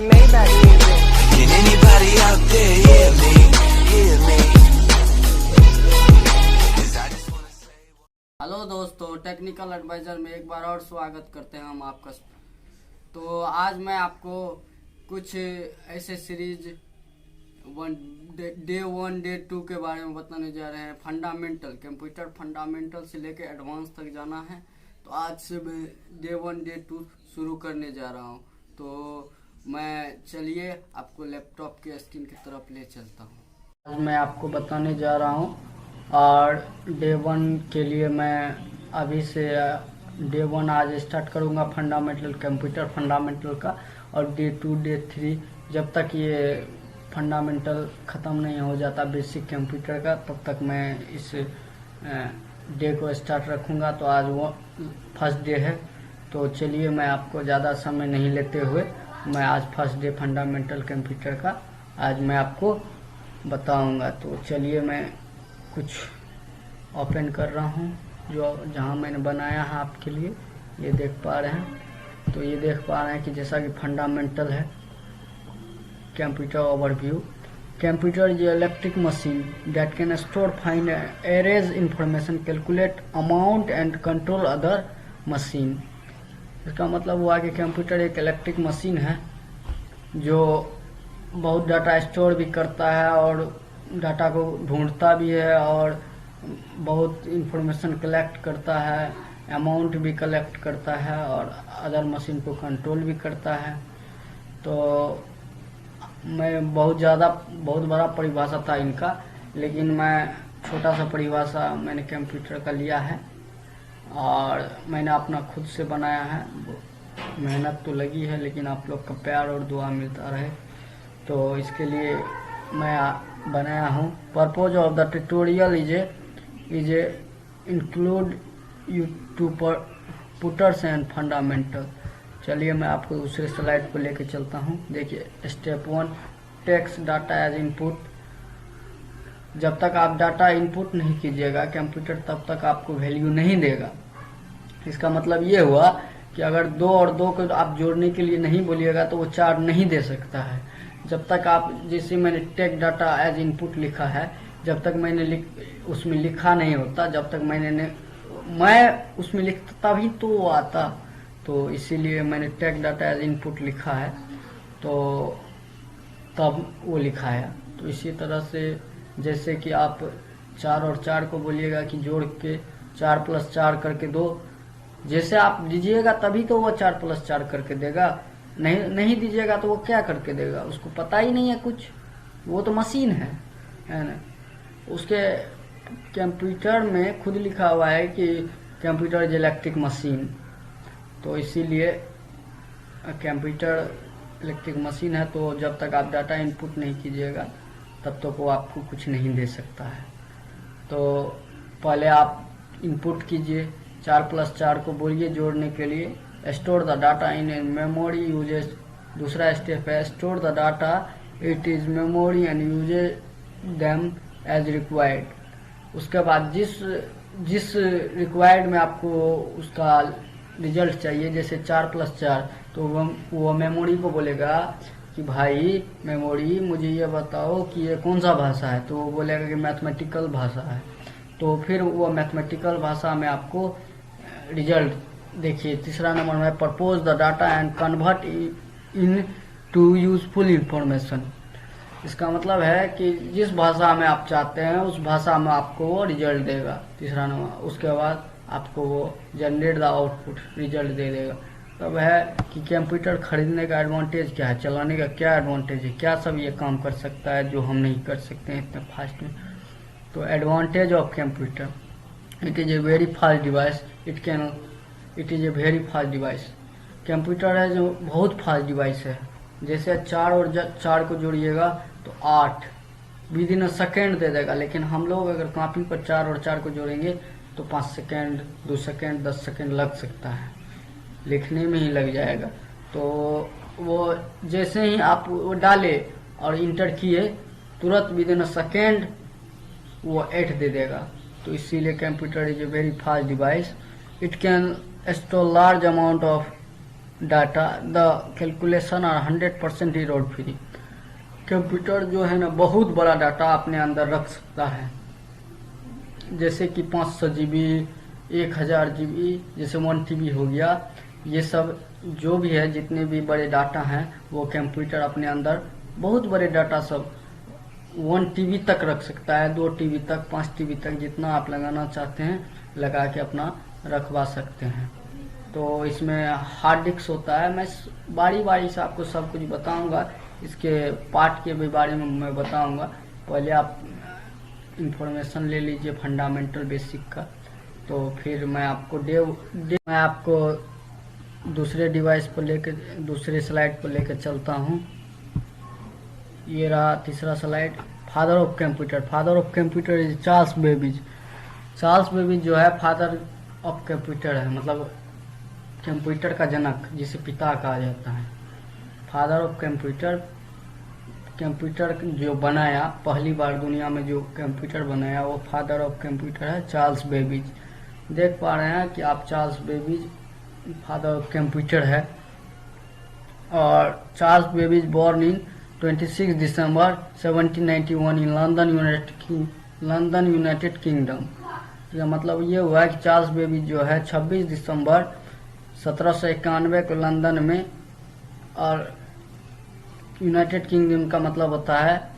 Maybach music. Can anybody out there hear me? Hear me? 'Cause I just wanna say. Hello दोस्तों, technical adviser में एक बार और स्वागत करते हैं हम आपका। तो आज मैं आपको कुछ ऐसे सीरीज डे 1 डे 2 के बारे में बताने जा रहे हैं। फंडामेंटल, कंप्यूटर फंडामेंटल से लेकर एडवांस तक जाना है। तो आज से मैं डे 1 डे 2 शुरू करने जा रहा हूं। तो मैं चलिए आपको लैपटॉप के स्क्रीन की तरफ ले चलता हूं। आज मैं आपको बताने जा रहा हूं और डे 1 के लिए मैं अभी से डे 1 आज स्टार्ट करूंगा फंडामेंटल, कंप्यूटर फंडामेंटल का। और डे 2 डे 3 जब तक ये फंडामेंटल ख़त्म नहीं हो जाता बेसिक कंप्यूटर का, तब तक मैं इस डे को स्टार्ट रखूंगा। तो आज वो फर्स्ट डे है। तो चलिए मैं आपको ज़्यादा समय नहीं लेते हुए मैं आज फर्स्ट डे फंडामेंटल कंप्यूटर का आज मैं आपको बताऊंगा। तो चलिए मैं कुछ ओपन कर रहा हूं जो जहां मैंने बनाया है आपके लिए। ये देख पा रहे हैं। तो ये देख पा रहे हैं कि जैसा कि फंडामेंटल है computer overview. Computer is electric machine that can store, find, arrange information, calculate amount and control other machine. इसका मतलब हुआ कि कंप्यूटर एक इलेक्ट्रिक मशीन है जो बहुत डाटा स्टोर भी करता है और डाटा को ढूंढता भी है और बहुत इंफॉर्मेशन कलेक्ट करता है, अमाउंट भी कलेक्ट करता है और अदर मशीन को कंट्रोल भी करता है। तो मैं बहुत बड़ा परिभाषा था इनका, लेकिन मैं छोटा सा परिभाषा मैंने कंप्यूटर का लिया है और मैंने अपना खुद से बनाया है। मेहनत तो लगी है, लेकिन आप लोग का प्यार और दुआ मिलता रहे, तो इसके लिए मैं बनाया हूँ। Purpose of the tutorial is include you to puters and fundamental. चलिए मैं आपको दूसरे स्लाइड को लेके चलता हूँ। देखिए step 1, text data as input. जब तक आप डाटा इनपुट नहीं कीजिएगा कंप्यूटर, तब तक आपको वैल्यू नहीं देगा। इसका मतलब ये हुआ कि अगर 2 और 2 को आप जोड़ने के लिए नहीं बोलिएगा तो वो 4 नहीं दे सकता है। जब तक आप, जैसे मैंने टेक डाटा एज इनपुट लिखा है, जब तक मैंने उसमें लिखा नहीं होता, जब तक मैं उसमें लिखता तभी तो वो आता। तो इसीलिए मैंने टेक डाटा एज इनपुट लिखा है, तो तब वो लिखा है। तो इसी तरह से जैसे कि आप 4 और 4 को बोलिएगा कि जोड़ के 4 + 4 करके दो, जैसे आप दीजिएगा तभी तो वो 4 + 4 करके देगा। नहीं दीजिएगा तो वो क्या करके देगा, उसको पता ही नहीं है कुछ। वो तो मशीन है ना। उसके कंप्यूटर में खुद लिखा हुआ है कि कंप्यूटर इज इलेक्ट्रिक मशीन। तो इसीलिए कंप्यूटर इलेक्ट्रिक मशीन है। तो जब तक आप डाटा इनपुट नहीं कीजिएगा तब तक वो आपको कुछ नहीं दे सकता है। तो पहले आप इनपुट कीजिए, 4 + 4 को बोलिए जोड़ने के लिए। Store the data in memory uses. दूसरा स्टेप है store the data it is memory and uses them as required. उसके बाद जिस रिक्वायर्ड में आपको उसका रिजल्ट चाहिए, जैसे 4 + 4, तो वो मेमोरी को बोलेगा कि भाई मेमोरी मुझे ये बताओ कि ये कौन सा भाषा है। तो वो बोलेगा कि मैथमेटिकल भाषा है। तो फिर वो मैथमेटिकल भाषा में आपको रिजल्ट देखिए। तीसरा नंबर में propose the data and convert into useful information. इसका मतलब है कि जिस भाषा में आप चाहते हैं उस भाषा में आपको वो रिजल्ट देगा। तीसरा नंबर, उसके बाद आपको वो जनरेट द आउटपुट रिजल्ट दे देगा। तब है कि कंप्यूटर खरीदने का एडवांटेज क्या है, चलाने का क्या एडवांटेज है, क्या सब ये काम कर सकता है जो हम नहीं कर सकते हैं इतने फास्ट में। तो advantage of computer, it is a very fast device, it is a very fast device. Computer है जो बहुत फास्ट डिवाइस है। जैसे 4 और 4 को जोड़िएगा तो 8 विदिन अ सेकेंड दे देगा, लेकिन हम लोग अगर कॉपी पर 4 और 4 को जोड़ेंगे तो 5 सेकेंड, 2 सेकेंड, 10 सेकेंड लग सकता है, लिखने में ही लग जाएगा। तो वो जैसे ही आप वो डाले और इंटर किए, तुरंत विदिन अ सेकेंड वो 8 दे देगा। तो इसीलिए computer is a very fast device. It can store large amount of data the calculation are 100% error free. Computer जो है ना बहुत बड़ा डाटा अपने अंदर रख सकता है, जैसे कि 500 GB, 1000 GB, जैसे 1 TB हो गया। ये सब जो भी है, जितने भी बड़े डाटा हैं वो कंप्यूटर अपने अंदर बहुत बड़े डाटा सब 1 TB तक रख सकता है, 2 TB तक, 5 TB तक, जितना आप लगाना चाहते हैं लगा के अपना रखवा सकते हैं। तो इसमें हार्ड डिस्क होता है। मैं बारी बारी से आपको सब कुछ बताऊंगा, इसके पार्ट के भी बारे में मैं बताऊंगा। पहले आप इंफॉर्मेशन ले लीजिए फंडामेंटल बेसिक का, तो फिर मैं आपको मैं आपको दूसरे डिवाइस पर लेकर, दूसरे स्लाइड पर लेकर चलता हूँ। ये रहा तीसरा slide. Father of computer. Father of computer is Charles Babbage. Charles Babbage जो है फादर ऑफ कंप्यूटर है, मतलब कंप्यूटर का जनक, जिसे पिता कहा जाता है। फादर ऑफ कंप्यूटर, कंप्यूटर जो बनाया, पहली बार दुनिया में जो कंप्यूटर बनाया वो फादर ऑफ कंप्यूटर है चार्ल्स बेबेज। देख पा रहे हैं कि आप Charles Babbage father of computer है। और Charles Babbage born in 26 December 1791 in London United kingdom. या मतलब ये हुआ कि चार्ल्स बेबेज जो है 26 दिसंबर 1791 को लंदन में, और यूनाइटेड किंगडम का मतलब होता है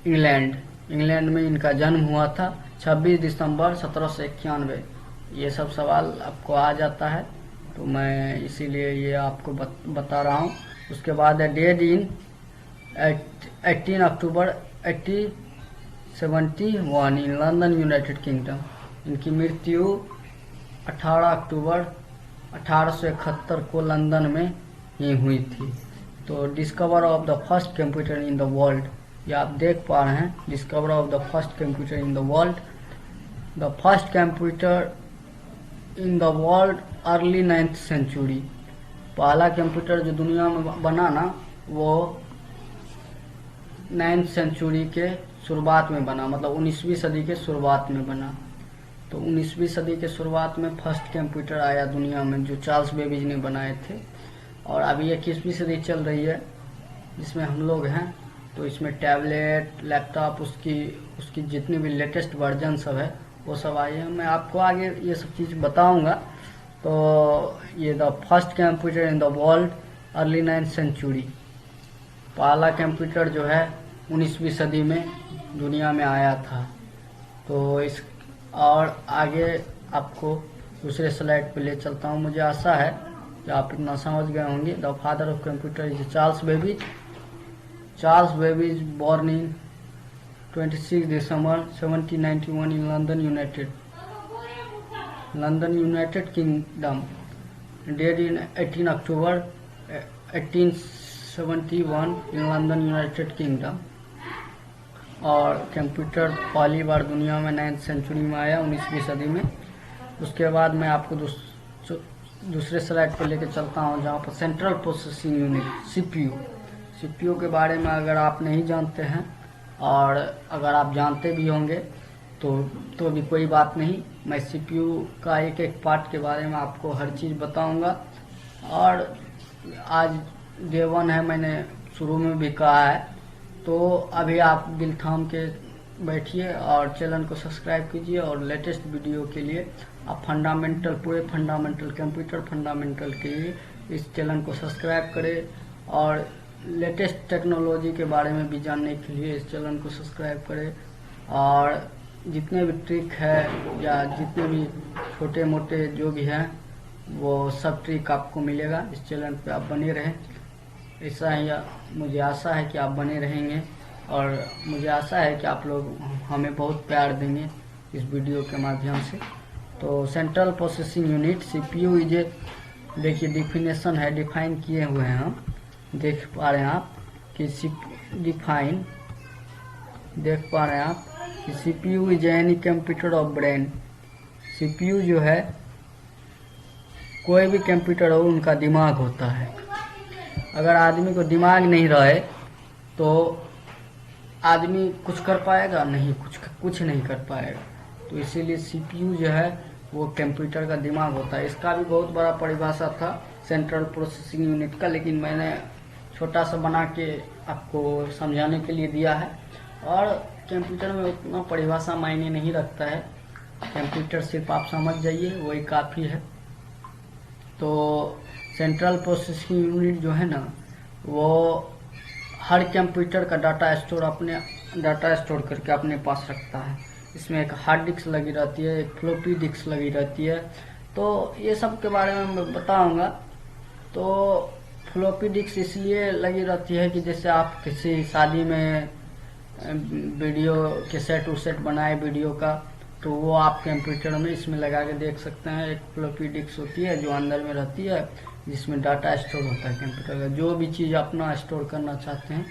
इंग्लैंड, इंग्लैंड में इनका जन्म हुआ था 26 दिसंबर 1791। ये सब सवाल आपको आ जाता है, तो मैं इसीलिए ये आपको बता रहा हूँ। उसके बाद है dead in 18 October 1871 in London United kingdom. इनकी मृत्यु 18 अक्टूबर 1871 को लंदन में ही हुई थी। तो discover of the first computer in the world, ये आप देख पा रहे हैं, discover of the first computer in the world. The first computer in the world early 9th century. पहला कंप्यूटर जो दुनिया में बना ना, वो 9th सेंचुरी के शुरुआत में बना, मतलब 19वीं सदी के शुरुआत में बना। तो 19वीं सदी के शुरुआत में फर्स्ट कंप्यूटर आया दुनिया में, जो चार्ल्स बेबेज ने बनाए थे। और अभी 21वीं सदी चल रही है जिसमें हम लोग हैं, तो इसमें टैबलेट, लैपटॉप, उसकी जितनी भी लेटेस्ट वर्जन सब है वो सब आए हैं। मैं आपको आगे ये सब चीज़ बताऊंगा। तो ये the first computer in the world early 9th century, पहला कंप्यूटर जो है 19वीं सदी में दुनिया में आया था। तो इस और आगे आपको दूसरे स्लाइड पे ले चलता हूँ। मुझे आशा है कि आप इतना समझ गए होंगे। The father of computer is Charles Babbage. Charles Babbage born in 26 December 1791 in London United kingdom. Dead in 18 October 1871 in London United kingdom. और कंप्यूटर पहली बार दुनिया में 9th सेंचुरी में आया, 19वीं सदी में। उसके बाद मैं आपको दूसरे स्लाइड पर लेकर चलता हूँ, जहाँ पर सेंट्रल प्रोसेसिंग यूनिट सीपीयू के बारे में अगर आप नहीं जानते हैं, और अगर आप जानते भी होंगे तो भी कोई बात नहीं। मैं सीपीयू का एक एक पार्ट के बारे में आपको हर चीज़ बताऊंगा। और आज डे 1 है, मैंने शुरू में भी कहा है। तो अभी आप दिल थाम के बैठिए और चैनल को सब्सक्राइब कीजिए, और लेटेस्ट वीडियो के लिए आप पूरे फंडामेंटल कंप्यूटर फंडामेंटल के लिए इस चैनल को सब्सक्राइब करें। और लेटेस्ट टेक्नोलॉजी के बारे में भी जानने के लिए इस चैनल को सब्सक्राइब करें। और जितने भी ट्रिक है या जितने भी छोटे मोटे जो भी हैं, वो सब ट्रिक आपको मिलेगा इस चैनल पे। आप बने रहें, ऐसा ही मुझे आशा है कि आप बने रहेंगे, और मुझे आशा है कि आप लोग हमें बहुत प्यार देंगे इस वीडियो के माध्यम से। तो central processing unit CPU is a, देखिए डिफिनेशन है, डिफाइन किए हुए हैं हम, देख पा रहे हैं आप कि देख पा रहे हैं आप कि CPU is any computer of brain. CPU जो है, कोई भी कंप्यूटर हो उनका दिमाग होता है। अगर आदमी को दिमाग नहीं रहे तो आदमी कुछ कर पाएगा नहीं, कुछ नहीं कर पाएगा। तो इसीलिए सीपीयू जो है वो कंप्यूटर का दिमाग होता है। इसका भी बहुत बड़ा परिभाषा था, सेंट्रल प्रोसेसिंग यूनिट का, लेकिन मैंने छोटा सा बना के आपको समझाने के लिए दिया है। और कंप्यूटर में उतना परिभाषा मायने नहीं रखता है, कंप्यूटर सिर्फ आप समझ जाइए वही काफ़ी है। तो सेंट्रल प्रोसेसिंग यूनिट जो है ना, वो हर कंप्यूटर का डाटा स्टोर करके अपने पास रखता है। इसमें एक हार्ड डिस्क लगी रहती है, एक फ्लॉपी डिस्क लगी रहती है। तो ये सब के बारे में मैं बताऊंगा। तो फ्लॉपी डिस्क इसलिए लगी रहती है कि जैसे आप किसी शादी में वीडियो कैसेट उसेट बनाए वीडियो का, तो वो आप कंप्यूटर में इसमें लगा के देख सकते हैं। एक फ्लॉपी डिस्क होती है जो अंदर में रहती है, जिसमें डाटा स्टोर होता है कंप्यूटर का। जो भी चीज़ अपना स्टोर करना चाहते हैं